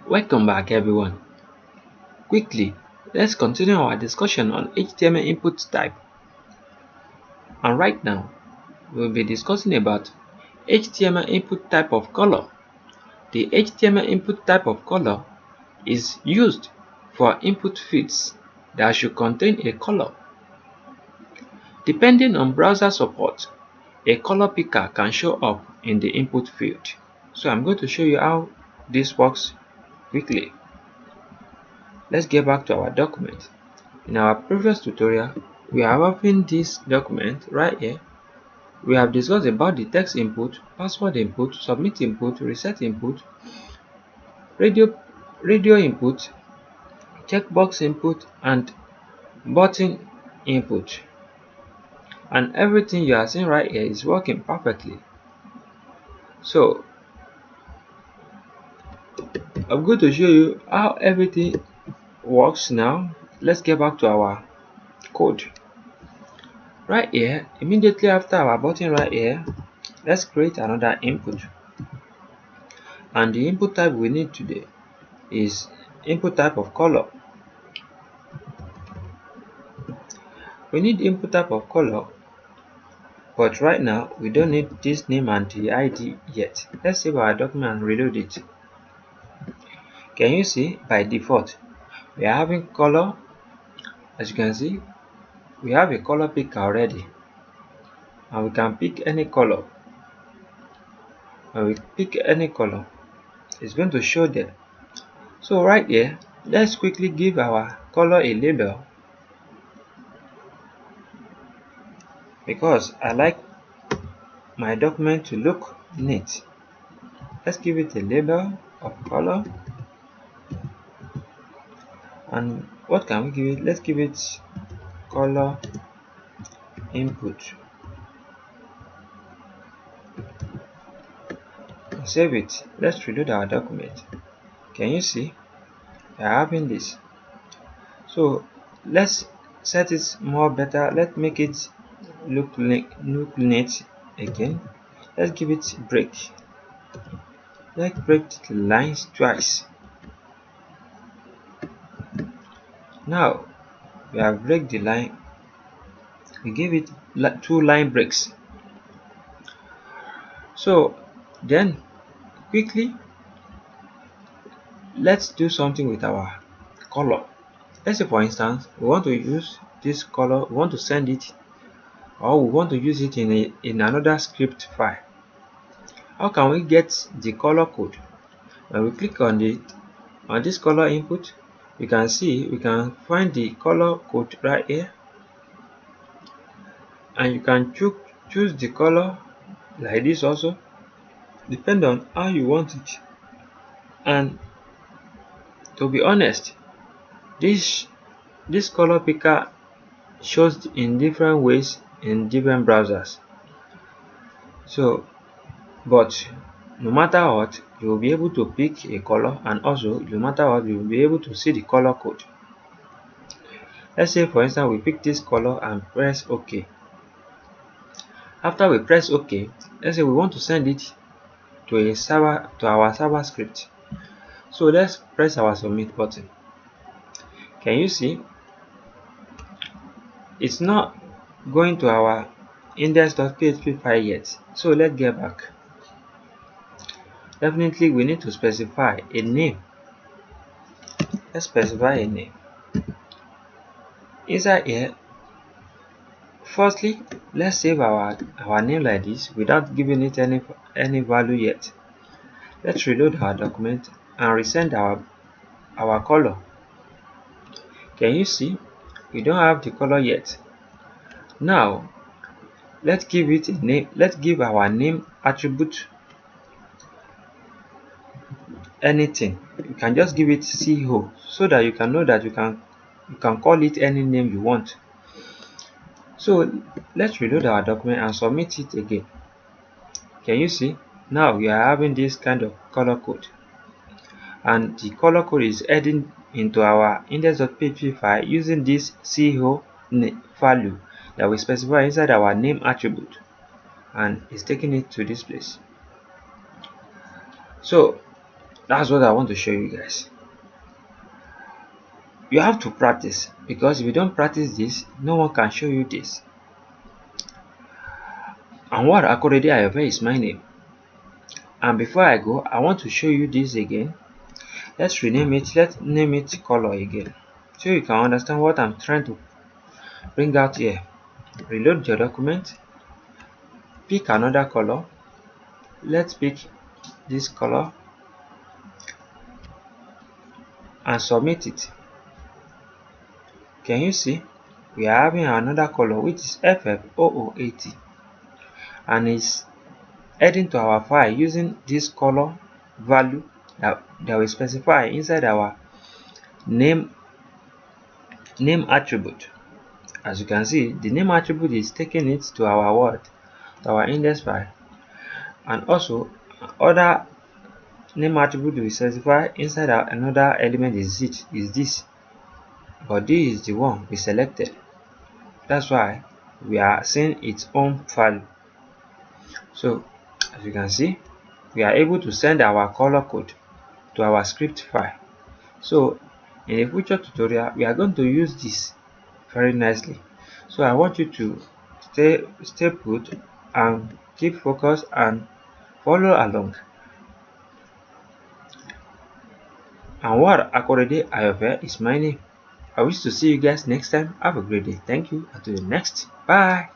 Welcome back everyone. Quickly, let's continue our discussion on HTML input type. And right now, we'll be discussing about HTML input type of color. The HTML input type of color is used for input fields that should contain a color. Depending on browser support, a color picker can show up in the input field. So I'm going to show you how this works quickly. Let's get back to our document. In our previous tutorial, we have opened this document right here. We have discussed about the text input, password input, submit input, reset input, radio, radio input, checkbox input, and button input. And everything you are seeing right here is working perfectly. So I'm going to show you how everything works now. Let's get back to our code. Right here, immediately after our button right here, let's create another input. And the input type we need today is input type of color. We need input type of color, but right now we don't need this name and the ID yet. Let's save our document and reload it. Can you see by default we are having color? As you can see, we have a color picker already, and we can pick any color. When we pick any color, it's going to show there. So right here, let's quickly give our color a label, because I like my document to look neat. Let's give it a label of color. And what can we give it? Let's give it color input. Save it. Let's reload our document. Can you see? We are having this. So let's set it more better. Let's make it look neat again. Let's give it break. Let's break the lines twice. Now we have break the line. We give it 2 line breaks. So then quickly, let's do something with our color. Let's say for instance we want to use this color, we want to send it, or we want to use it in another script file. How can we get the color code? When we click on this color input, you can see we can find the color code right here, and you can choose the color like this also, depend on how you want it. And to be honest, this color picker shows in different ways in different browsers. So but no matter what, you will be able to pick a color, and also no matter what, you will be able to see the color code. Let's say for instance we pick this color and press OK. After we press OK, let's say we want to send it to our server script. So let's press our submit button. Can you see it's not going to our index.php file yet? So let's get back. Definitely we need to specify a name. Let's specify a name. Inside here, firstly, let's save our name like this without giving it any value yet. Let's reload our document and resend our color. Can you see we don't have the color yet? Now let's give it a name. Let's give our name attribute anything. You can just give it CO, so that you can know that you can call it any name you want. So let's reload our document and submit it again. Can you see? Now we are having this kind of color code, and the color code is heading into our index.php file using this CO value that we specify inside our name attribute, and it's taking it to this place. So That's what I want to show you guys. You have to practice, because if you don't practice this, no one can show you this. Anwar Akorede Ayofe is my name. And before I go, I want to show you this again. Let's rename it. Let's name it color again, so you can understand what I'm trying to bring out here. Reload your document, pick another color. Let's pick this color and submit it. Can you see? We are having another color, which is FF0080, and it's heading to our file using this color value that we specify inside our name attribute. As you can see, the name attribute is taking it to our word, to our index file, and also other name attribute we specify inside another element is this, but this is the one we selected. That's why we are seeing its own value. So as you can see, we are able to send our color code to our script file. So in a future tutorial, we are going to use this very nicely. So I want you to stay put and keep focused and follow along. Anwar Akorede Ayofe is my name. I wish to see you guys next time. Have a great day. Thank you. Until the next. Bye.